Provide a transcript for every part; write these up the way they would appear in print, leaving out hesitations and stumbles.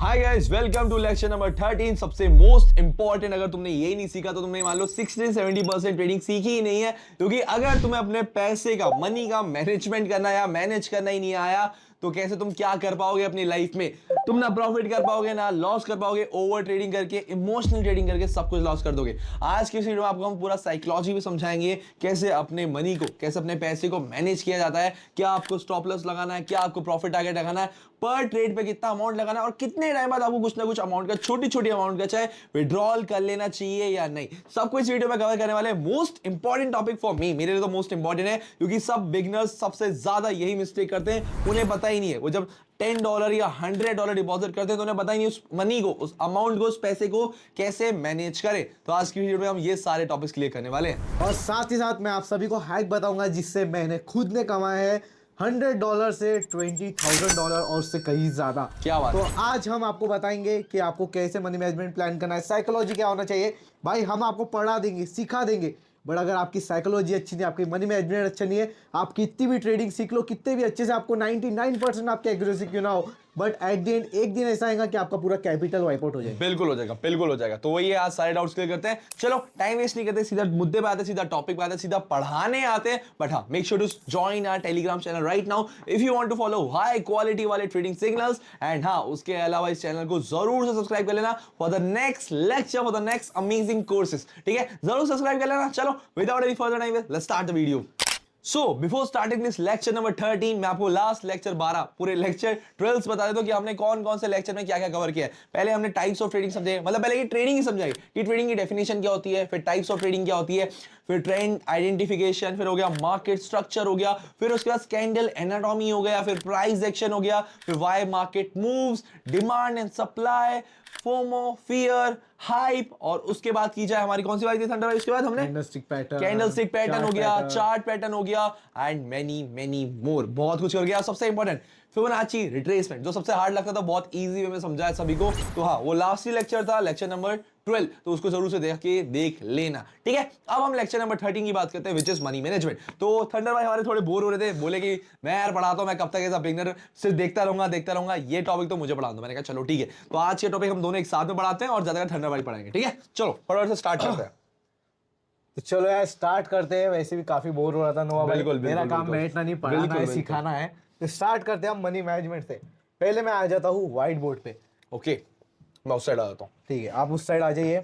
Hi guys, welcome to lecture number 13। सबसे most important, अगर तुमने ये नहीं सीखा तो तुमने मान लो 60-70% ट्रेडिंग सीखी ही नहीं है। क्योंकि अगर तुम्हें अपने पैसे का, मनी का मैनेजमेंट करना या मैनेज करना ही नहीं आया तो कैसे तुम क्या कर पाओगे अपनी लाइफ में। तुम ना प्रॉफिट कर पाओगे ना लॉस कर पाओगे। ओवर ट्रेडिंग करके, इमोशनल ट्रेडिंग करके सब कुछ लॉस कर दोगे। आज की इस वीडियो में आपको हम पूरा साइकोलॉजी भी समझाएंगे, कैसे अपने मनी को, कैसे अपने पैसे को मैनेज किया जाता है, क्या आपको स्टॉप लॉस लगाना है, क्या आपको प्रॉफिट टारगेट लगाना है, पर ट्रेड पे कितना अमाउंट लगाना है और कितने टाइम बाद आपको कुछ ना कुछ अमाउंट का, छोटी छोटी अमाउंट का चाहे विड्रॉल कर लेना चाहिए या नहीं, सब कुछ वीडियो में कवर करने वाले। Most important topic for me, मेरे लिए तो मोस्ट इंपॉर्टेंट है, क्योंकि सब बिगनर्स सबसे ज्यादा यही मिस्टेक करते हैं। उन्हें पता ही नहीं है, वो जब $10 या $100 डिपॉजिट करते हैं तो उन्हें पता ही नहीं उस मनी को, उस अमाउंट को, उस पैसे को कैसे मैनेज करें। तो आज की वीडियो में हम ये सारे टॉपिक्स क्लियर करने वाले हैं और साथ ही साथ मैं आप सभी को हैक बताऊंगा जिससे मैंने खुद ने कमाया है $100 से $20,000 और उससे कहीं ज्यादा। क्या बात तो है? आज हम आपको बताएंगे कि आपको कैसे मनी मैनेजमेंट प्लान करना है, साइकोलॉजी क्या होना चाहिए। भाई हम आपको पढ़ा देंगे, सिखा देंगे, बट अगर आपकी साइकोलॉजी अच्छी नहीं, आपकी मनी मैनेजमेंट अच्छा नहीं है, आप कितनी भी ट्रेडिंग सीख लो, कितने भी अच्छे से, आपको 99% आपकी एक्यूरेसी क्यों ना हो, बट एट द एंड एक दिन ऐसा आएगा कि आपका पूरा कैपिटल वाइप आउट हो जाएगा। बिल्कुल हो जाएगा, बिल्कुल हो जाएगा। तो वही है, आज सारे डाउट्स क्लियर करते हैं। चलो टाइम वेस्ट नहीं करते, सीधा मुद्दे पे आते हैं, सीधा टॉपिक पे आते हैं, सीधा पढ़ाने आते हैं। बट हाँ, make sure to join our Telegram channel right now if you want to follow high quality वाले ट्रेडिंग सिग्नल्स। एंड हाँ, उसके अलावा इस चैनल को जरूर से सब्सक्राइब कर लेना for the next lecture, for the next amazing courses. ठीक है, जरूर सब्सक्राइब कर लेना। चलो without any further time, let's start the video. So before starting this lecture number 13, मैं आपको लास्ट लेक्चर 12 पूरे लेक्चर 12 बता देता हूं कि हमने कौन कौन से लेक्चर में क्या क्या कवर किया है। पहले हमने टाइप्स ऑफ ट्रेडिंग समझे, मतलब पहले की ट्रेडिंग ही समझाई कि ट्रेडिंग की डेफिनेशन क्या होती है, फिर टाइप्स ऑफ ट्रेडिंग क्या होती है, फिर ट्रेंड आइडेंटिफिकेशन, फिर हो गया मार्केट स्ट्रक्चर हो गया, फिर उसके बाद कैंडल एनाटॉमी हो गया, फिर प्राइस एक्शन हो गया, फिर why market moves, demand and supply, FOMO, fear, hype, और उसके बाद की जाए हमारी कौन सी बात थी थंडर भाई, उसके बाद हमने कैंडलस्टिक पैटर्न हो गया, चार्ट पैटर्न हो गया, एंड मेनी मेनी मोर, बहुत कुछ हो गया। सबसे इंपॉर्टेंट फिबोनाची रिट्रेसमेंट, जो सबसे हार्ड लगता था, बहुत इजी वे में समझाया सभी को। तो हाँ, वो लास्ट ही लेक्चर था, लेक्चर नंबर 12, तो उसको जरूर से देख लेना। ठीक है, अब हम लेक्चर नंबर 13 की बात करते हैं, विच इज मनी मैनेजमेंट। तो थंडर भाई हमारे थोड़े बोर हो रहे थे, बोले कि मैं यार पढ़ाता हूं, मैं कब तक ऐसा बिगनर सिर्फ देखता रहूंगा, ये टॉपिक तो मुझे पढ़ा दो। मैंने कहा चलो ठीक है, तो आज के टॉपिक हम दोनों एक साथ में पढ़ाते हैं और ज्यादा थंडर भाई पढ़ाएंगे। ठीक है, चलो फटाफट से स्टार्ट करते हैं। तो चलो यार स्टार्ट करते हैं। वैसे भी काफी बोर हो रहा था नोआ भाई, बिल्कुल, मेरा बिल्कुल, काम बिल्कुल। बैठना नहीं, पढ़ाना बिल्कुल, है, बिल्कुल। सिखाना है। तो स्टार्ट करते हैं हम मनी मैनेजमेंट से। पहले मैं आ जाता हूँ व्हाइट बोर्ड पे। ओके, मैं उस साइड आ जाता हूँ। ठीक है, आप उस साइड आ जाइए।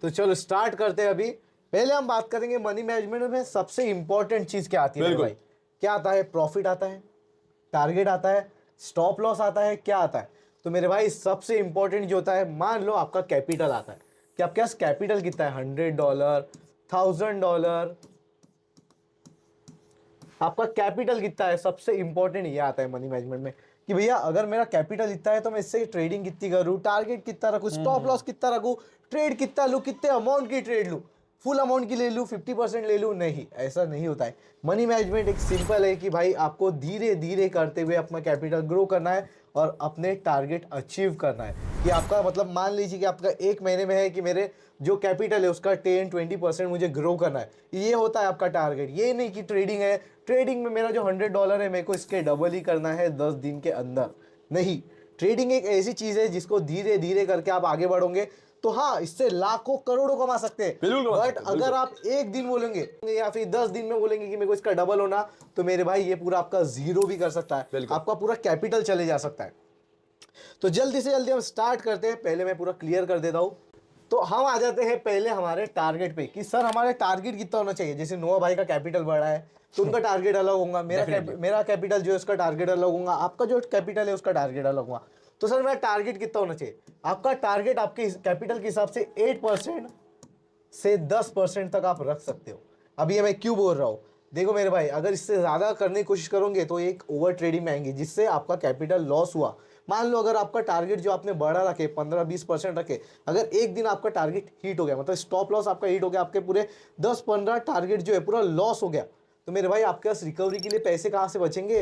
तो चलो स्टार्ट करते हैं। अभी पहले हम बात करेंगे मनी मैनेजमेंट में सबसे इंपॉर्टेंट चीज क्या आती है मेरे बिल्कुल। भाई। क्या आता है? प्रॉफिट आता है, टारगेट आता है, स्टॉप लॉस आता है, क्या आता है? तो मेरे भाई सबसे इंपॉर्टेंट जो होता है, मान लो आपका कैपिटल आता है कि आपके पास कैपिटल कितना है, $100, $1000, आपका कैपिटल कितना है। सबसे इंपॉर्टेंट ये आता है मनी मैनेजमेंट में कि भैया अगर मेरा कैपिटल इतना है तो मैं इससे ट्रेडिंग कितनी करूँ, टारगेट कितना रखूँ, स्टॉप लॉस कितना रखूँ, ट्रेड कितना लूँ, कितने अमाउंट की ट्रेड लूँ, फुल अमाउंट की ले लूँ, 50% ले लूँ। नहीं, ऐसा नहीं होता है। मनी मैनेजमेंट एक सिंपल है कि भाई आपको धीरे धीरे करते हुए अपना कैपिटल ग्रो करना है और अपने टारगेट अचीव करना है। कि आपका मतलब मान लीजिए कि आपका एक महीने में है कि मेरे जो कैपिटल है उसका 10-20% मुझे ग्रो करना है, ये होता है आपका टारगेट। ये नहीं कि ट्रेडिंग है, ट्रेडिंग में मेरा जो $100 है मेरे को इसके डबल ही करना है 10 दिन के अंदर। नहीं, ट्रेडिंग एक ऐसी चीज है जिसको धीरे धीरे करके आप आगे बढ़ोगे तो हाँ, इससे लाखों करोड़ों कमा सकते हैं। बट अगर आप एक दिन बोलेंगे या फिर 10 दिन में बोलेंगे कि मेरे को इसका डबल होना, तो मेरे भाई ये पूरा आपका जीरो भी कर सकता है, आपका पूरा कैपिटल चले जा सकता है। तो जल्दी से जल्दी हम स्टार्ट करते हैं। पहले मैं पूरा क्लियर कर देता हूँ। तो हम आ जाते हैं पहले हमारे टारगेट पे कि सर हमारे टारगेट कितना होना चाहिए। जैसे नोआ भाई का कैपिटल बढ़ा है तो उनका टारगेट अलग होगा, मेरा कैपिटल जो है उसका टारगेट अलग होगा, आपका जो कैपिटल है उसका टारगेट अलग होगा। तो सर मेरा टारगेट कितना होना चाहिए? आपका टारगेट आपके कैपिटल के हिसाब से 8% से 10% तक आप रख सकते हो। अब ये मैं क्यों बोल रहा हूँ, देखो मेरे भाई, अगर इससे ज़्यादा करने की कोशिश करोगे तो एक ओवर ट्रेडिंग में आएंगे जिससे आपका कैपिटल लॉस हुआ। मान लो अगर आपका टारगेट जो आपने बढ़ा रखे 15-20% रखे, अगर एक दिन आपका टारगेट हिट हो गया, मतलब स्टॉप लॉस आपका हिट हो गया, आपके पूरे 10-15 टारगेट जो है पूरा लॉस हो गया, तो मेरे भाई आपके पास रिकवरी के लिए पैसे कहाँ से बचेंगे?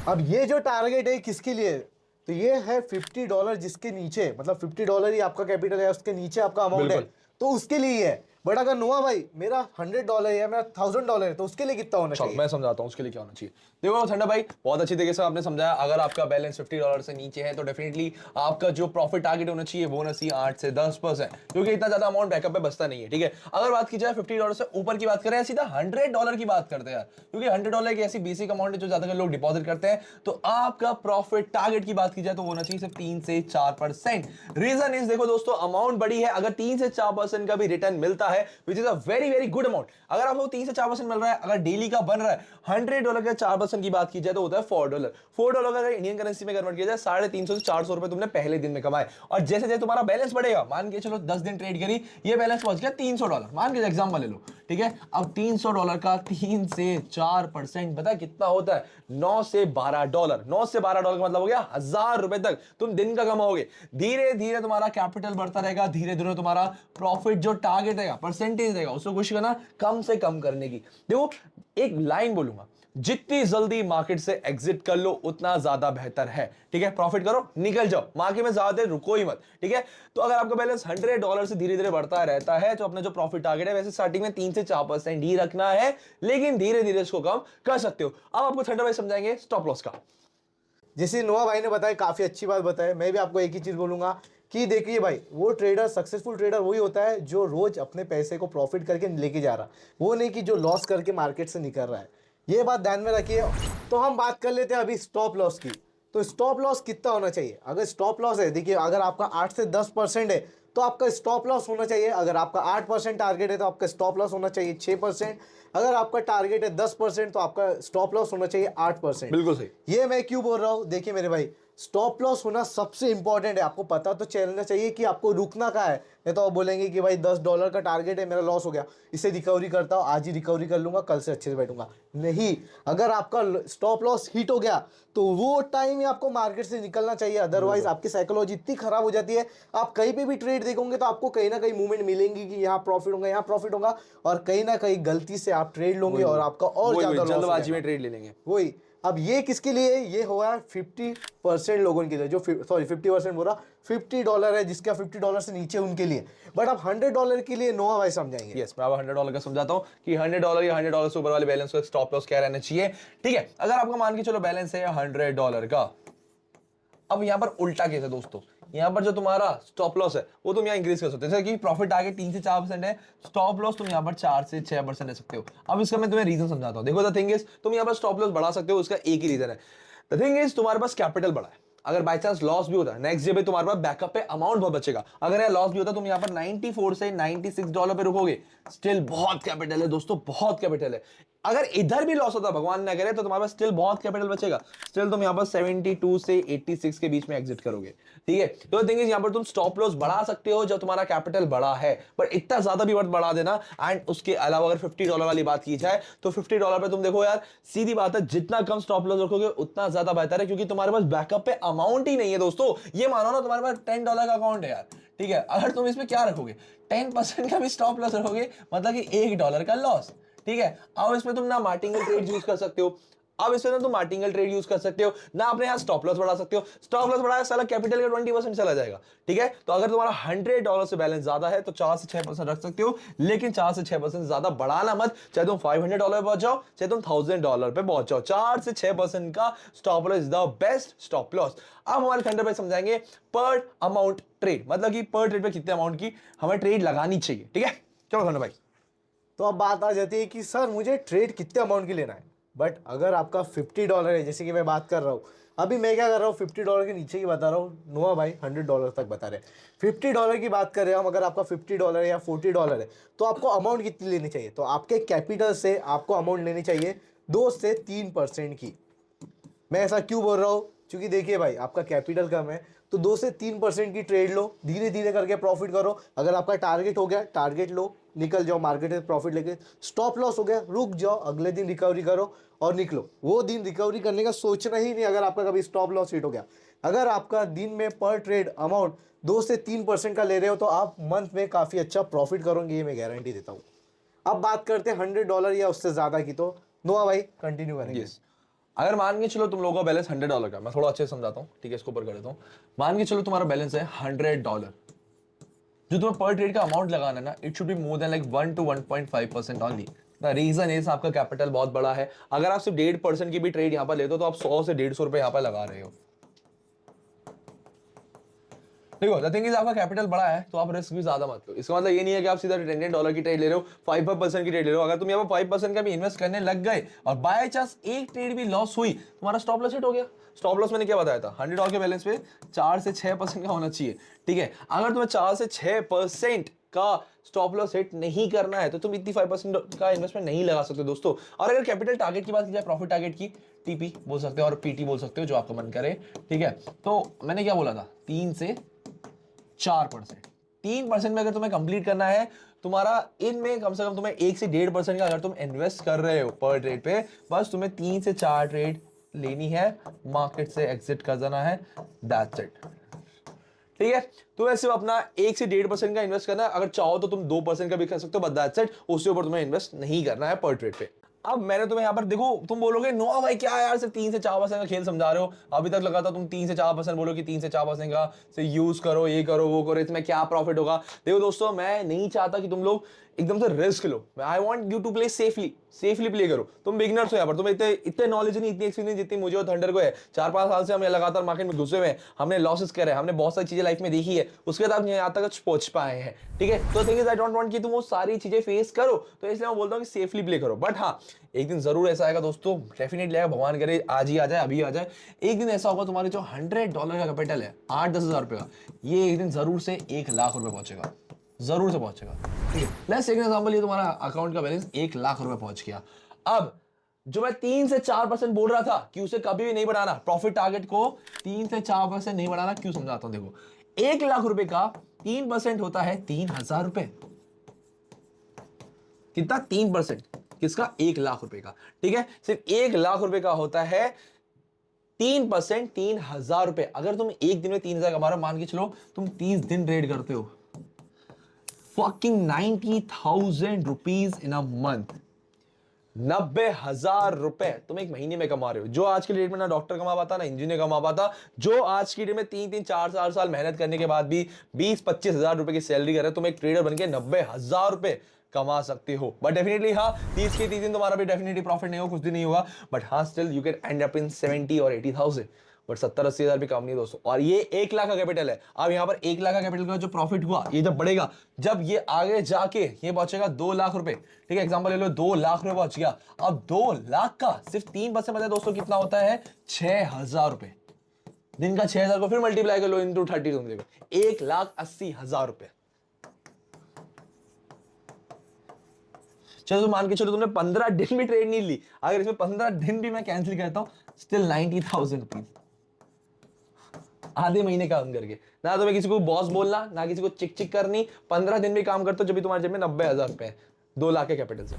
अब ये जो टारगेट है किसके लिए है? तो ये है $50 जिसके नीचे, मतलब $50 ही आपका कैपिटल है, उसके नीचे आपका अमाउंट है, तो उसके लिए है। बट अगर नोआ भाई मेरा $100 या मेरा $1000 है तो उसके लिए कितना होना चलो चाहिए? मैं समझाता हूँ उसके लिए क्या होना चाहिए। देखो ठंडा भाई, बहुत अच्छी तरीके से आपने समझाया। अगर आपका बैलेंस $50 से नीचे है तो डेफिनेटली आपका जो प्रॉफिट टारगेट होना चाहिए वो होना चाहिए 8 से 10%, क्योंकि इतना ज्यादा अमाउंट बैकअप पे बचता नहीं है। ठीक है, अगर बात की जाए $50 से ऊपर की बात करें, सीधा $100 की बात करते हैं यार, क्योंकि $100 की ऐसी बेसिक अमाउंट है जो ज्यादातर लोग डिपॉजिट करते हैं। तो आपका प्रॉफिट टारगेट की बात की जाए तो वो होना चाहिए सिर्फ 3 से 4%। रीजन इज, देखो दोस्तों, अमाउंट बड़ी है, अगर 3 से 4% का भी रिटर्न मिलता है which is a very very good amount. अगर आपको 3 से 4% मिल रहा है, अगर डेली का बन रहा है, $100 का 4% की बात की जाए तो होता है $4। $4 का अगर इंडियन करेंसी में कन्वर्ट किया जाए, 350 से 400 रुपए तुमने पहले दिन में कमाए। और जैसे जैसे तुम्हारा बैलेंस बढ़ेगा, मान के चलो 10 दिन ट्रेड करी, ये बैलेंस पहुंच गया $300, मान के एग्जांपल ले लो। ठीक है, अब $300 का 3 से 4% पता है कितना होता है? $9 से $12। $9 से $12 का मतलब हो गया ₹1000 तक तुम दिन का कमाओगे। धीरे धीरे तुम्हारा कैपिटल बढ़ता रहेगा, धीरे धीरे तुम्हारा प्रॉफिट जो टारगेट रहेगा, परसेंटेज रहेगा, उसको कोशिश करना कम से कम करने की। देखो, एक लाइन बोलूंगा, जितनी जल्दी मार्केट से एग्जिट कर लो उतना ज्यादा बेहतर है। ठीक है, प्रॉफिट करो, निकल जाओ, मार्केट में ज्यादा देर रुको ही मत। ठीक है, तो अगर आपका बैलेंस $100 से धीरे धीरे बढ़ता रहता है तो अपना जो प्रॉफिट टारगेट है वैसे स्टार्टिंग में 3 से 4% ही रखना है, लेकिन धीरे धीरे इसको कम कर सकते हो। अब आपको ठंडा भाई समझाएंगे स्टॉप लॉस का। जैसे नोआ भाई ने बताया, काफी अच्छी बात बताया। मैं भी आपको एक ही चीज बोलूंगा कि देखिए भाई, वो ट्रेडर, सक्सेसफुल ट्रेडर वही होता है जो रोज अपने पैसे को प्रॉफिट करके लेके जा रहा, वो नहीं कि जो लॉस करके मार्केट से निकल रहा है। ये बात ध्यान में रखिए। तो हम बात कर लेते हैं अभी स्टॉप लॉस की। तो स्टॉप लॉस कितना होना चाहिए? अगर स्टॉप लॉस है, देखिए अगर आपका 8 से 10% है तो आपका स्टॉप लॉस होना चाहिए, अगर आपका 8% टारगेट है तो आपका स्टॉप लॉस होना चाहिए 6%। अगर आपका टारगेट है 10% तो आपका स्टॉप लॉस होना चाहिए 8%। बिल्कुल सही। ये मैं क्यों बोल रहा हूँ? देखिए मेरे भाई, स्टॉप लॉस होना सबसे इंपॉर्टेंट है। आपको पता तो चलना चाहिए कि आपको रुकना कहाँ है। नहीं तो आप बोलेंगे कि भाई $10 का टारगेट है, मेरा लॉस हो गया, इसे रिकवरी करता हूँ, आज ही रिकवरी कर लूंगा, कल से अच्छे से बैठूंगा। नहीं, अगर आपका स्टॉप लॉस हिट हो गया तो वो टाइम ही आपको मार्केट से निकलना चाहिए, अदरवाइज आपकी साइकोलॉजी इतनी खराब हो जाती है। आप कहीं पे भी ट्रेड देखोगे तो आपको कहीं ना कहीं मूवमेंट मिलेंगी कि यहाँ प्रॉफिट होगा, यहाँ प्रॉफिट होगा, और कहीं ना कहीं गलती से आप ट्रेड लोगे और आपका और ज्यादा लॉस हो जल्दबाजी जाएगा। में ट्रेड ले लेंगे। वही। अब ये किसके लिए? ये हुआ 50% लोगों के लिए, जो 50% बोल रहा, $50 है जिसका $50 से नीचे उनके लिए। बट अब $100 के लिए नोआ भाई समझाएंगे। यस, मैं अब $100 का समझाता हूँ कि $100 या $100 से ऊपर वाले बैलेंस का स्टॉप लॉस क्या रहना चाहिए। ठीक है, अगर आपका मान के चलो बैलेंस है $100 का, अब यहां पर उल्टा केस है दोस्तों। यहां पर जो तुम्हारा स्टॉप लॉस है वो तुम यहां इंक्रीज कर सकते हो, जैसे कि प्रॉफिट टारगेट 3 से 4% है, स्टॉप लॉस तुम यहां पर 4 से 6% ले सकते हो। अब इसका मैं तुम्हें रीजन समझाता हूं। देखो, द थिंग इज, तुम यहां पर स्टॉप लॉस बढ़ा सकते हो, उसका एक ही रीजन है। द थिंग इज, तुम्हारे पास कैपिटल बढ़ा है, अगर बाय चांस लॉस भी होता है नेक्स्ट डे पे तुम्हारे पास बैकअप पे अमाउंट बहुत बचेगा। अगर यह लॉस भी होता है, तुम यहां पर 94 से $96 पे रुकोगे, स्टिल बहुत कैपिटल है दोस्तों, बहुत कैपिटल है। अगर इधर भी लॉस होता, भगवान ना करे, तो तुम्हारे पास स्टिल बहुत कैपिटल बचेगा, स्टिल तुम यहां पर 72 से 86 के बीच में एग्जिट करोगे। ठीक है, तो थिंग इज, यहां पर तुम स्टॉप लॉस बढ़ा सकते हो जब तुम्हारा कैपिटल बड़ा है, पर इतना ज्यादा भी मत बढ़ा देना। एंड उसके अलावा अगर $50 वाली बात की जाए तो $50 पे तुम देखो यार, सीधी बात है, जितना कम स्टॉप लॉस रखोगे उतना ज्यादा बेहतर है, क्योंकि तुम्हारे पास बैकअप पे अमाउंट ही नहीं है दोस्तों। ये मानो ना तुम्हारे पास $10 का अकाउंट है यार। ठीक है, अगर तुम इसमें क्या रखोगे, 10% का भी स्टॉप लॉस रखोगे, मतलब कि $1 का लॉस। ठीक है, अब इसमें तुम ना मार्टिंगल ट्रेड यूज कर सकते हो, अब इसमें ना तुम मार्टिंगल ट्रेड यूज कर सकते हो ना, अपने यहाँ स्टॉप लॉस बढ़ा सकते हो। स्टॉप लॉस बढ़ाया, साला कैपिटल का 20% चला जाएगा। ठीक है, तो अगर तुम्हारा $100 से बैलेंस ज्यादा है तो 4 से 6% रख सकते हो, लेकिन 4 से 6% ज्यादा बढ़ाना मत। चाहे तुम $500 पे पहुंच जाओ, चाहे तुम $1000 पे पहुंच जाओ, 4 से 6% का stop loss is the best stop loss. अब हमारे खंडर भाई समझाएंगे पर अमाउंट ट्रेड, मतलब कि पर ट्रेड पे कितने अमाउंट की हमें ट्रेड लगानी चाहिए। ठीक है, चलो खंडर भाई। तो अब बात आ जाती है कि सर मुझे ट्रेड कितने अमाउंट की लेना है। बट अगर आपका $50 है, जैसे कि मैं बात कर रहा हूँ, अभी मैं क्या कर रहा हूँ, $50 के नीचे की बता रहा हूँ, नोआ भाई $100 तक बता रहे हैं। $50 की बात कर रहे हैं हम, अगर आपका $50 या $40 है तो आपको अमाउंट कितनी लेनी चाहिए? तो आपके कैपिटल से आपको अमाउंट लेनी चाहिए 2 से 3% की। मैं ऐसा क्यों बोल रहा हूँ? क्योंकि देखिए भाई, आपका कैपिटल कम है तो 2 से 3% की ट्रेड लो, धीरे धीरे करके प्रॉफिट करो। अगर आपका टारगेट हो गया, टारगेट लो, निकल जाओ मार्केट में प्रॉफिट लेके। स्टॉप लॉस हो गया, रुक जाओ, अगले दिन रिकवरी करो और निकलो। वो दिन रिकवरी करने का सोचना ही नहीं अगर आपका कभी स्टॉप लॉस हिट हो गया। अगर आपका दिन में पर ट्रेड अमाउंट 2 से 3% का ले रहे हो तो आप मंथ में काफ़ी अच्छा प्रॉफिट करोगे, ये मैं गारंटी देता हूँ। अब बात करते हैं $100 या उससे ज़्यादा की, तो नोआ भाई कंटिन्यू करेंगे। यस, अगर मान के चलो तुम लोगों का बैलेंस $100 का, मैं थोड़ा अच्छे से समझाता हूँ। ठीक है, इसको ऊपर कर देता हूँ। मान के चलो तुम्हारा बैलेंस है $100, जो तुम्हें पर ट्रेड का अमाउंट लगाना है ना, it should be more than like 1 to 1.5% only. The reason is आपका कैपिटल बहुत बड़ा है। अगर आप सिर्फ 1.5% की भी ट्रेड यहाँ पर लेते हो तो आप 100 से 150 रुपए यहाँ पर लगा रहे हो। देखो द थिंग इज आपका कैपिटल बड़ा है तो आप रिस्क भी ज्यादा मत लो। इसका मतलब ये नहीं है कि आप सीधा $10 की ट्रेड ले रहे हो, 5% की ट्रेड ले रहे हो। अगर तुम यहाँ पर 5% का भी इन्वेस्ट करने लग गए और बाय चांस एक ट्रेड भी लॉस हुई, तुम्हारा स्टॉप लॉस हिट हो गया। स्टॉप लॉस मैंने क्या बताया था, $100 के बैलेंस पे 4 से 6% का होना चाहिए, ठीक है। अगर तुम्हें 4 से 6% का स्टॉप लॉस हिट नहीं करना है तो तुम इतनी 5% का इन्वेस्टमेंट नहीं लगा सकते दोस्तों। और अगर कैपिटल टारगेट की बात की जाए, प्रॉफिट टारगेट की, टीपी बोल सकते हो और पीटी बोल सकते हो, जो आपका मन करे, ठीक है। तो मैंने क्या बोला था, 3 से 4%। 3% में अगर तुम्हें कंप्लीट करना है, तुम्हारा इनमें कम से कम तुम्हें 1 से 1.5% का अगर तुम इन्वेस्ट कर रहे हो पर ट्रेड पे, बस तुम्हें 3 से 4 ट्रेड लेनी है, मार्केट से एग्जिट कर देना है, दैट्स इट, ठीक है। तो सिर्फ अपना 1 से 1.5% का इन्वेस्ट करना है। अगर चाहो तो तुम 2% का भी कर सकते हो, बट दैट्स इट। उससे ऊपर तुम्हें इन्वेस्ट नहीं करना है पर ट्रेड पे। अब मैंने तुम्हें यहाँ पर देखो, तुम बोलोगे नो भाई क्या यार सिर्फ 3 से 4% का खेल समझा रहे हो, अभी तक लगा था तुम 3 से 4% बोलो कि 3 से 4% का से यूज करो, ये करो वो करो, इसमें क्या प्रॉफिट होगा। देखो दोस्तों, मैं नहीं चाहता कि तुम लोग एकदम से रिस्क लो। I want you to play safely, safely play करो। तुम बिगनर्स हो यहाँ पर, तुम्हें इतने इतने नॉलेज नहीं, इतनी एक्सपीरियंस जितनी मुझे और थंडर को है। 4-5 साल से हम लगातार मार्केट में घुसे हुए हैं, हमने लॉसेस करे, हमने बहुत सारी चीजें लाइफ में देखी है, उसके बाद आप यहाँ तक पहुंच पाए हैं, ठीक है। तो thing is I don't want कि तुम वो सारी चीजें फेस करो, तो इसलिए मैं बोलता हूँ कि सेफली प्ले करो। बट हाँ, एक दिन जरूर ऐसा आएगा दोस्तों, डेफिनेटली आएगा, भगवान करे आज ही आ जाए, अभी आ जाए। एक दिन ऐसा होगा तुम्हारे जो $100 का कैपिटल है, 8-10 हजार रुपए का, ये एक दिन जरूर से 1 लाख रुपए पहुंचेगा, जरूर से पहुंचेगा, ठीक है। लेट्स टेक एन एग्जांपल, ये तुम्हारा अकाउंट का बैलेंस 1 लाख रुपए पहुंच गया। अब जो मैं 3 से 4% बोल रहा था कि उसे कभी भी नहीं बढ़ाना, प्रॉफिट टारगेट को 3 से 4% नहीं बढ़ाना, क्यों समझाता हूं। देखो, 1 लाख रुपए का 3% होता है 3,000 रुपए। कितना? 3%। किसका? 1 लाख रुपए का, ठीक है। सिर्फ 1 लाख रुपए का होता है 3%, 3,000 रुपए। अगर तुम एक दिन में 3,000 कमा रहे हो, मान के चलो तुम 30 दिन ट्रेड करते हो, fucking 90,000 rupees in a month, 90,000 रुपए तुम एक महीने में कमा रहे हो। जो आज के डेट में ना डॉक्टर कमा पाता, ना इंजीनियर कमा पाता, जो आज की डेट में 3-3, 4-4 साल मेहनत करने के बाद भी 20-25 हजार रुपए की सैलरी कर रहे हो, तुम एक ट्रेडर बन के 90,000 रुपए कमा सकते हो। बट डेफिनेटली हाँ, 30 के 30 दिन तुम्हारा भी डेफिनेटली प्रॉफिट नहीं होगा, कुछ दिन नहीं होगा, बट हाँ still you can and up in 70 और 80,000। बट 70-80 हजार भी कम नहीं दोस्तों। और ये 1 लाख का कैपिटल है। अब यहाँ पर 1 लाख का कैपिटल का जो प्रॉफिट हुआ, ये जब बढ़ेगा, जब ये आगे जाके ये पहुंचेगा 2 लाख रुपए, ठीक है, एग्जांपल ले लो, 2 लाख रुपए पहुंच गया। अब 2 लाख का सिर्फ 3% मतलब दोस्तों कितना होता है? 6,000 रुपए। दिन का 6,000 को फिर मल्टीप्लाई कर लो इंटू 30, तुम देखो 1,80,000 रुपए। चलो तो मान के चलो तुमने 15 दिन भी ट्रेड नहीं ली, अगर इसमें 15 दिन भी मैं कैंसिल करता हूं, स्टिल 90,000 रुपीज, आधे महीने काम करके। ना तुम्हें किसी को बॉस बोलना, ना किसी को चिक चिक करनी, 15 दिन भी काम करते हो जब भी तुम्हारे जेब में 90,000 रुपए है, 2 लाख के कैपिटल से।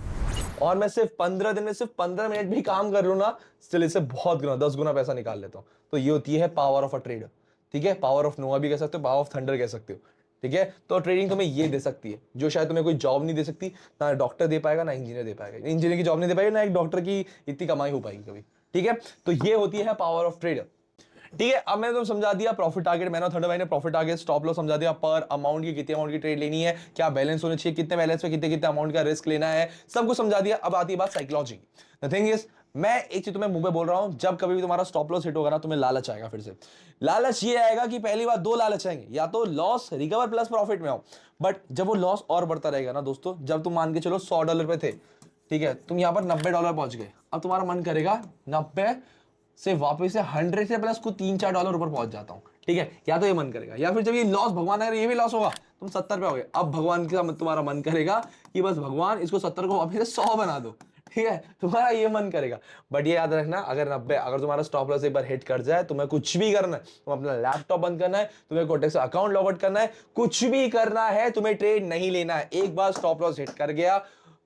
और मैं सिर्फ 15 दिन में सिर्फ 15 मिनट भी काम कर लूं ना, स्टिल इससे बहुत गुना, 10 गुना पैसा निकाल लेता हूं। तो ये होती है पावर ऑफ अ ट्रेडर, ठीक है। पावर ऑफ नोआ भी कह सकते हो, पावर ऑफ थंडर कह सकते हो, ठीक है। तो ट्रेडिंग तुम्हें ये दे सकती है जो शायद तुम्हें कोई जॉब नहीं दे सकती, ना डॉक्टर दे पाएगा, ना इंजीनियर दे पाएगा। इंजीनियर की जॉब नहीं दे पाएगी, ना एक डॉक्टर की इतनी कमाई हो पाएगी कभी, ठीक है। तो ये होती है पावर ऑफ ट्रेडर, ठीक है। अब मैंने तो समझा दिया प्रॉफिट टारगेट, मैंने थर्ड भाई ने प्रॉफिट टारगेट, स्टॉप लॉस समझा दिया, पर अमाउंट की कितने अमाउंट की ट्रेड लेनी है, क्या बैलेंस होने चाहिए, कितने बैलेंस पे कितने कितने अमाउंट का रिस्क लेना है, सब कुछ समझा दिया। अब आती है बात साइकोलॉजी की। द थिंग इज, मैं एक चीज तुम्हें मुंह पे बोल रहा हूं, जब कभी भी तुम्हारा स्टॉप लॉस हिट होगा ना, तुम्हें लालच आएगा। फिर से लालच ये आएगा कि पहली बार 2 लालच आएंगे, या तो लॉस रिकवर प्लस प्रॉफिट में हो। बट जब वो लॉस और बढ़ता रहेगा ना दोस्तों, जब तुम मान के चलो $100 पे थे, ठीक है, तुम यहां पर $90 पहुंच गए, अब तुम्हारा मन करेगा 90 से वापस से 100 से प्लस कुछ $3-4 ऊपर पहुंच जाता हूं, ठीक है। या तो ये मन करेगा, या फिर जब ये लॉस, भगवान अगर ये भी लॉस होगा, तुम 70 पे हो गए, अब भगवान के साथ तुम्हारा मन करेगा कि बस भगवान इसको 70 को वापस से 100 बना दो, ठीक है, तुम्हारा ये मन करेगा। बट ये याद रखना, अगर 90, अगर तुम्हारा स्टॉप लॉस एक बार हिट कर जाए, तुम्हें कुछ भी करना है, तुम अपना लैपटॉप बंद करना है, तुम्हें कोटेक्स अकाउंट लॉग आउट करना है, कुछ भी करना है, तुम्हें ट्रेड नहीं लेना है। एक बार स्टॉप लॉस हिट कर गया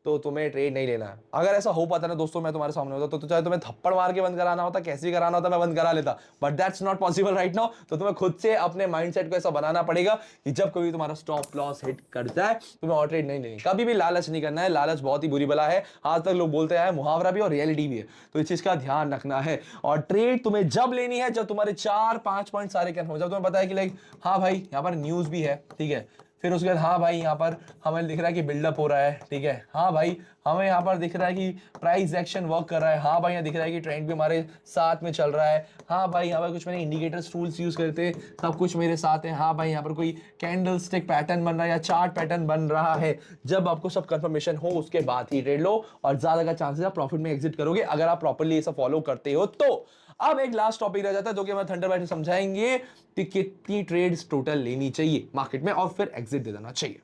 तो तुम्हें ट्रेड नहीं लेना है। अगर ऐसा हो पाता ना दोस्तों, मैं तुम्हारे सामने होता तो चाहे तुम्हें थप्पड़ मार के बंद कराना होता, कैसे भी कराना होता, मैं बंद करा लेता, but that's not possible right now. तो तुम्हें खुद से अपने माइंडसेट को ऐसा बनाना पड़ेगा कि जब कभी तुम्हारा स्टॉप लॉस हिट कर जाए, तुम्हें और ट्रेड नहीं लेनी, कभी भी लालच नहीं करना है। लालच बहुत ही बुरी बला है, आज तक लोग बोलते हैं, मुहावरा भी और रियलिटी भी है, तो इस चीज का ध्यान रखना है। और ट्रेड तुम्हें जब लेनी है जब तुम्हारे 4-5 पॉइंट सारे कैन हो, जब तुम्हें पता है कि लाइक हाँ भाई यहाँ पर न्यूज भी है, ठीक है, फिर उसके बाद हाँ भाई यहाँ पर हमें दिख रहा है कि बिल्डअप हो रहा है, ठीक है, हाँ भाई हमें यहाँ पर दिख रहा है कि प्राइस एक्शन वर्क कर रहा है, हाँ भाई यहाँ दिख रहा है कि ट्रेंड भी हमारे साथ में चल रहा है, हाँ भाई यहाँ पर कुछ मैंने इंडिकेटर्स टूल्स यूज करते सब कुछ मेरे साथ है, हाँ भाई यहाँ पर कोई कैंडल स्टिक पैटर्न बन रहा है या चार्ट पैटर्न बन रहा है। जब आपको सब कंफर्मेशन हो उसके बाद ही ट्रेड लो और ज्यादा का चांसेस आप प्रॉफिट में एग्जिट करोगे अगर आप प्रॉपर्ली ये सब फॉलो करते हो तो। अब एक लास्ट टॉपिक रह जाता है जो कि हम थंडरबर्ड में समझाएंगे कि कितनी ट्रेड्स टोटल लेनी चाहिए मार्केट में और फिर एग्जिट दे देना चाहिए।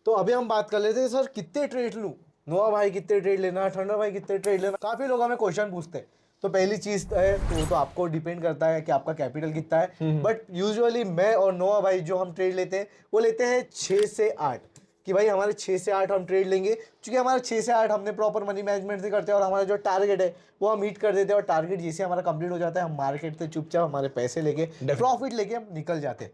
तो अभी हम बात कर लेते हैं सर कितने ट्रेड लूं, नोआ भाई कितने ट्रेड लेना, ठंडा भाई कितने ट्रेड लेना। काफी लोग हमें क्वेश्चन पूछते हैं। तो पहली चीज है तो वो तो आपको डिपेंड करता है कि आपका कैपिटल कितना है, बट यूजुअली मैं और नोआ भाई जो हम ट्रेड लेते हैं वो लेते हैं 6 से 8 कि भाई हमारे 6 से 8 हम ट्रेड लेंगे, क्योंकि हमारे 6 से 8 हमने प्रॉपर मनी मैनेजमेंट से करते हैं और हमारा जो टारगेट है वो हम मीट कर देते हैं और टारगेट जैसे हमारा कंप्लीट हो जाता है हम मार्केट से चुपचाप हमारे पैसे लेके प्रॉफिट लेके हम निकल जाते हैं।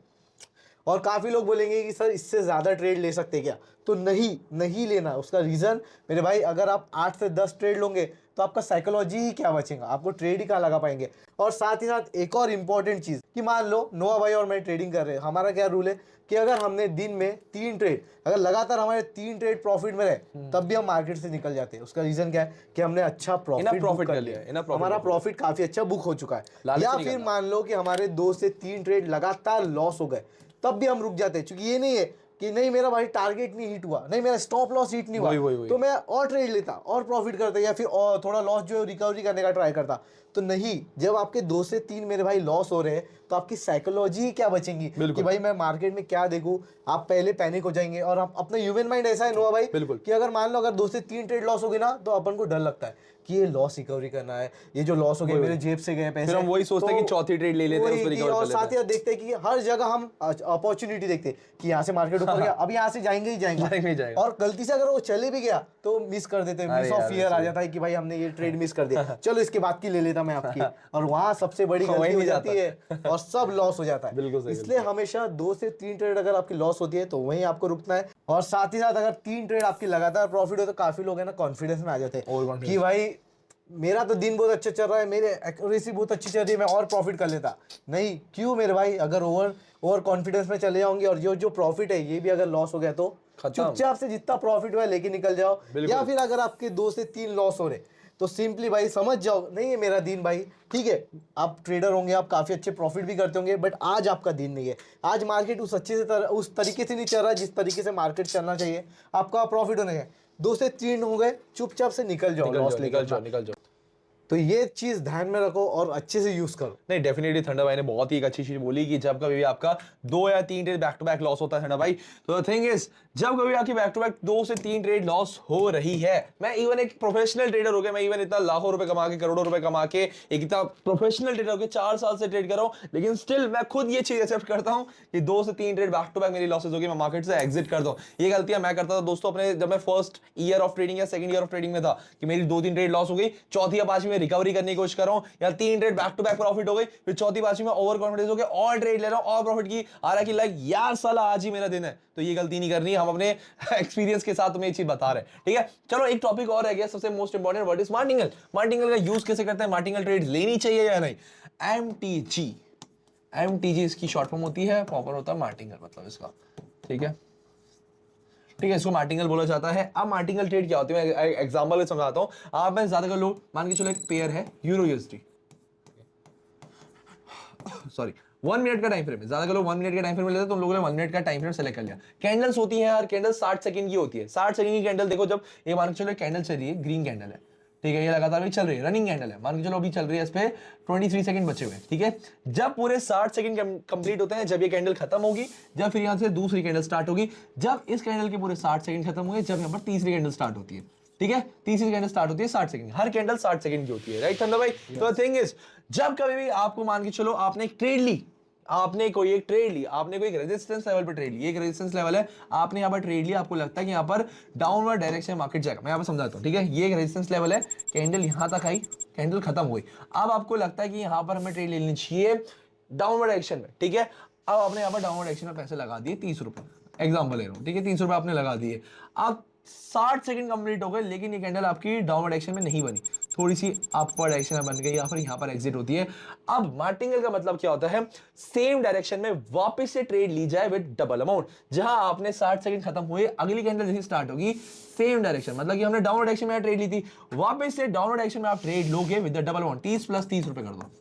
और काफ़ी लोग बोलेंगे कि सर इससे ज़्यादा ट्रेड ले सकते क्या, तो नहीं लेना। उसका रीज़न मेरे भाई अगर आप 8 से 10 ट्रेड लोगे तो आपका साइकोलॉजी ही क्या बचेगा, आपको ट्रेड ही कहाँ लगा पाएंगे। और साथ ही साथ एक और इम्पॉर्टेंट चीज़ कि मान लो नोआ भाई और मैं ट्रेडिंग कर रहे हैं, हमारा क्या रूल है कि अगर हमने दिन में 3 ट्रेड, अगर लगातार हमारे 3 ट्रेड प्रॉफिट में रहे तब भी हम मार्केट से निकल जाते हैं। उसका रीज़न क्या है कि हमने अच्छा प्रॉफिट कर लिया, हमारा प्रॉफिट काफ़ी अच्छा बुक हो चुका है। या फिर मान लो कि हमारे 2 से 3 ट्रेड लगातार लॉस हो गए तब भी हम रुक जाते हैं, क्योंकि ये नहीं है कि नहीं मेरा भाई टारगेट नहीं हिट हुआ, नहीं मेरा स्टॉप लॉस हिट नहीं हुआ, तो मैं और ट्रेड लेता और प्रॉफिट करता या फिर और थोड़ा लॉस जो है रिकवरी करने का ट्राई करता। तो नहीं, जब आपके 2 से 3 मेरे भाई लॉस हो रहे हैं तो आपकी साइकोलॉजी ही क्या बचेंगी कि भाई मैं मार्केट में क्या देखूं। आप पहले पैनिक हो जाएंगे और आप अपना ह्यूमन माइंड ऐसा है नोआ भाई कि अगर मान लो अगर 2 से 3 ट्रेड लॉस हो गए ना तो अपन को डर लगता है कि ये लॉस रिकवरी करना है, ये जो लॉस हो गए मेरे जेब से गए पैसे, फिर हम वही सोचते हैं कि चौथी ट्रेड ले लेते हैं उसको रिकवर कर और लेते हैं। साथ ही देखते हैं कि हर जगह हम अपॉर्चुनिटी देखते हैं कि यहाँ से मार्केट ऊपर गया, अब यहाँ से जाएंगे ही जाएंगे, और गलती से अगर वो चले भी गया तो मिस कर देते हैं, मिस ऑफ फियर आ जाता है कि भाई हमने ये ट्रेड मिस कर दिया, चलो इसके बाद की ले लेता मैं आपकी, और वहाँ सबसे बड़ी गलती हो जाती है और सब लॉस हो जाता है। इसलिए हमेशा 2 से 3 ट्रेड अगर आपकी लॉस होती है तो वहीं आपको रुकना है। और साथ ही साथ अगर 3 ट्रेड आपकी लगातार प्रॉफिट हो तो काफी लोग है ना कॉन्फिडेंस में आ जाते हैं कि भाई मेरा तो दिन बहुत अच्छा चल रहा है, मेरे एक्यूरेसी बहुत अच्छी चल रही है, मैं और प्रॉफिट कर लेता। नहीं, क्यों मेरे भाई, अगर ओवर कॉन्फिडेंस में चले जाओगे और जो प्रॉफिट है ये भी अगर लॉस हो गया तो चुपचाप से जितना प्रॉफिट हुआ लेके निकल जाओ। या फिर अगर आपके 2 से 3 लॉस हो रहे तो सिंपली भाई समझ जाओ नहीं है मेरा दिन भाई, ठीक है आप ट्रेडर होंगे, आप काफ़ी अच्छे प्रॉफिट भी करते होंगे, बट आज आपका दिन नहीं है, आज मार्केट उस तरीके से नहीं चल रहा जिस तरीके से मार्केट चलना चाहिए, आपका प्रॉफिट होने है 2 से 3 हो गए, चुपचाप से निकल जाओ, लॉस निकल जाओ। तो ये चीज़ ध्यान में रखो और अच्छे से यूज़ करो। नहीं डेफिनेटली थंडा भाई ने बहुत ही एक अच्छी चीज बोली कि जब कभी भी आपका 2 या 3 trade back to back loss होता है थंडा भाई, तो द थिंग इज जब कभी आपकी बैक टू बैक 2 से 3 ट्रेड लॉस हो रही है, मैं इवन एक प्रोफेशनल ट्रेडर हो गया, मैं इवन इतना लाखों रुपए कमा के करोड़ों रुपए कमा के एक इतना प्रोफेशनल ट्रेडर हो गया 4 साल से ट्रेड कर रहा हूं, लेकिन स्टिल मैं खुद ये चीज एक्सेप्ट करता हूं कि 2 से 3 ट्रेड बैक टू बैक मेरी लॉसेस हो गई, मैं मार्केट से एग्जिट कर दूं। ये गलतियां मैं करता था दोस्तों अपने, जब मैं फर्स्ट ईयर ऑफ ट्रेडिंग या सेकंड ईयर ऑफ ट्रेडिंग में था कि मेरी 2-3 ट्रेड लॉस हो गई, चौथी या पांचवी में रिकवरी करने की कोशिश कर रहा हूं, या 3 trade back to back profit हो गई, फिर चौथी पांचवी में ओवर कॉन्फिडेंस हो गया और ट्रेड ले रहा हूं और प्रॉफिट की आ रहा है कि लाइक यार साला आज ही मेरा दिन है। तो ये गलती नहीं करनी, हम अपने एक्सपीरियंस के साथ तुम्हें एक चीज बता रहे हैं, ठीक है। चलो एक टॉपिक और रह गया सबसे most important, what is martingale. Martingale का यूज कैसे करते हैं, मार्टिंगल ट्रेड लेनी चाहिए या नहीं। एमटीजी इसकी शॉर्ट फॉर्म होती है, प्रॉपर होता है मार्टिंगल मतलब इसका, ठीक है ठीक है, इसको मार्टिंगल बोला जाता है। अब मार्टिंगल ट्रेड क्या होती है, मैं एग्जांपल समझाता हूं। आप में ज्यादा कर लो, मान के चलो एक पेयर है यूरो यूएसडी, सॉरी 1 मिनट का टाइम फ्रेम है, ज्यादा कर लो 1 मिनट का टाइम फ्रेम लेते तो तुम लोगों ने 1 मिनट का टाइम फ्रेम सेलेक्ट कर लिया। कैंडल्स होती है यार, कैंडल 60 सेकंड की होती है, 60 सेकंड की कैंडल देखो, जब ये मान के चलो कैंडल चल रही है, ग्रीन कैंडल है, ठीक है, ये लगातार भी चल रही है, रनिंग कैंडल है, मान के चलो अभी चल रही है, इस पे 23 सेकंड बचे हुए हैं, ठीक है। जब पूरे 60 सेकंड कंप्लीट होते हैं, जब ये कैंडल खत्म होगी, जब फिर यहां से दूसरी कैंडल स्टार्ट होगी, जब इस कैंडल के पूरे 60 सेकंड खत्म होंगे, जब यहां पर तीसरी कैंडल स्टार्ट होती है, ठीक है, तीसरी कैंडल स्टार्ट होती है 60 सेकंड, हर कैंडल 60 सेकंड की होती है, राइट थंडा भाई। तो थिंग इज जब कभी भी आपको मान के चलो आपने एक ट्रेड ली, आपने कोई एक ट्रेड ली, आपने कोई एक रेजिस्टेंस लेवल पे ट्रेड ली, एक रेजिस्टेंस लेवल है, आपने यहाँ पर ट्रेड लिया, आपको लगता है कि यहाँ पर डाउनवर्ड डायरेक्शन मार्केट जाएगा, मैं यहाँ पर समझाता हूँ, ठीक है। ये एक रेजिस्टेंस लेवल है, कैंडल यहाँ तक आई, कैंडल खत्म हुई, अब आपको लगता है कि यहाँ पर हमें ट्रेड लेनी चाहिए डाउनवर्ड डायरेक्शन में, ठीक है। अब आपने यहाँ पर डाउनवर्ड डायरेक्शन में पैसे लगा दिए 30 रुपए, एग्जाम्पल ले रहा हूँ, ठीक है, 30 रुपए आपने लगा दिए। अब 60 सेकंड कंप्लीट हो गए, लेकिन ये कैंडल आपकी डाउनवर्ड डायरेक्शन में नहीं बनी, थोड़ी सी अपवर्ड डायरेक्शन में बन गई या फिर यहाँ पर एग्जिट होती है। अब मार्टिंगल का मतलब क्या होता है, सेम डायरेक्शन में वापस से ट्रेड ली जाए विद डबल अमाउंट। जहां आपने 60 सेकंड खत्म हुए, अगली कैंडल जैसे स्टार्ट होगी, सेम डायरेक्शन, मतलब कि हमने डाउनवर्ड डायरेक्शन में ट्रेड ली थी, वापस से डाउनवर्ड डायरेक्शन में आप ट्रेड लोगे with the double amount. 30 plus 30 रुपए कर दो।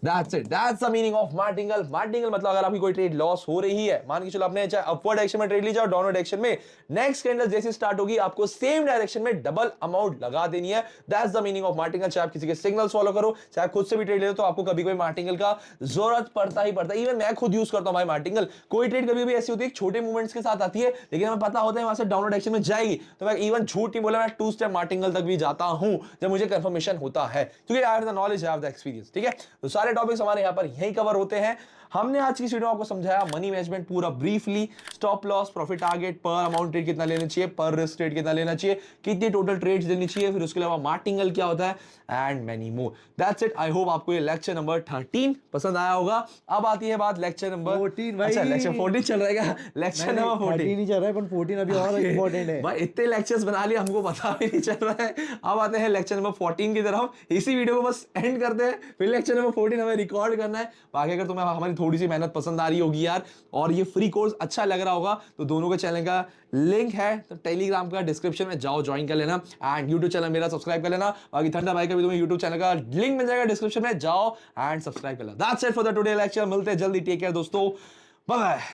That's it. That's the meaning of martingale. Martingale मतलब अगर आपकी कोई ट्रेड लॉस हो रही है, मान के चलो आपने चाहे अपवर्ड डायरेक्शन में ट्रेड ली जाए, डाउनवर्ड डायरेक्शन में, नेक्स्ट कैंडल जैसे स्टार्ट होगी आपको सेम डायरेक्शन में डबल अमाउंट लगा देनी है। That's the meaning of martingale। चाहे आप किसी के सिग्नल्स फॉलो करो, चाहे आप खुद से भी ट्रेड ले लो, तो आपको कभी कोई मार्टिंगल का जरूरत पड़ता ही पड़ता है। इवन मैं खुद यूज करता हूं भाई मार्टिंगल। कोई ट्रेड कभी भी ऐसी होती है छोटे मूवमेंट्स के साथ आती है, लेकिन हमें पता होता है वहां से डाउनवर्ड डायरेक्शन में जाएगी, तो मैं इवन झूठ नहीं बोला, मैं 2 स्टेप मार्टिंगल तक भी जाता हूं जब मुझे कंफर्मेशन होता है, क्योंकि I have the knowledge, I have the experience. ठीक है, तो सारे टॉपिक्स हमारे यहाँ पर यही कवर होते हैं। हमने आज की वीडियो में आपको समझाया मनी मैनेजमेंट पूरा briefly, stop loss, profit target, पर अमाउंट ट्रेड कितना लेना चाहिए, पर रिस्क ट्रेड कितना लेना चाहिए, कितनी टोटल ट्रेड्स लेनी चाहिए, फिर उसके अलावा मार्टिंगल क्या होता है, and many more. That's it. I hope आपको ये लेक्चर नंबर 13 पसंद आया होगा। अब आती है बात लेक्चर नंबर 14 भाई। अच्छा, लेक्चर 14 चल रहा है, लेक्चर नंबर 14 नहीं चल रहा है, पर 14 अभी और इंपॉर्टेंट है भाई। इतने लेक्चर्स बना लिए, हमको पता भी नहीं चल रहा है। अब आते हैं लेक्चर नंबर 14 की तरफ। इसी वीडियो को बस एंड करते हैं, फिर लेक्चर नंबर 14 हमें रिकॉर्ड करना है। बाकी अगर तुम्हें हमारी थोड़ी सी मेहनत पसंद आ रही होगी यार, और ये फ्री कोर्स अच्छा लग रहा होगा, तो दोनों के चैनल का लिंक है तो टेलीग्राम का डिस्क्रिप्शन में जाओ, ज्वाइन कर लेना, एंड यूट्यूब चैनल मेरा सब्सक्राइब कर लेना। बाकी ठंडा भाई का भी तुम्हें यूट्यूब चैनल का लिंक मिल जाएगा डिस्क्रिप्शन में, जाओ एंड सब्सक्राइब कर लेना। That's it for the today lecture. मिलते हैं जल्दी, टेक केयर दोस्तों, बाय बाय।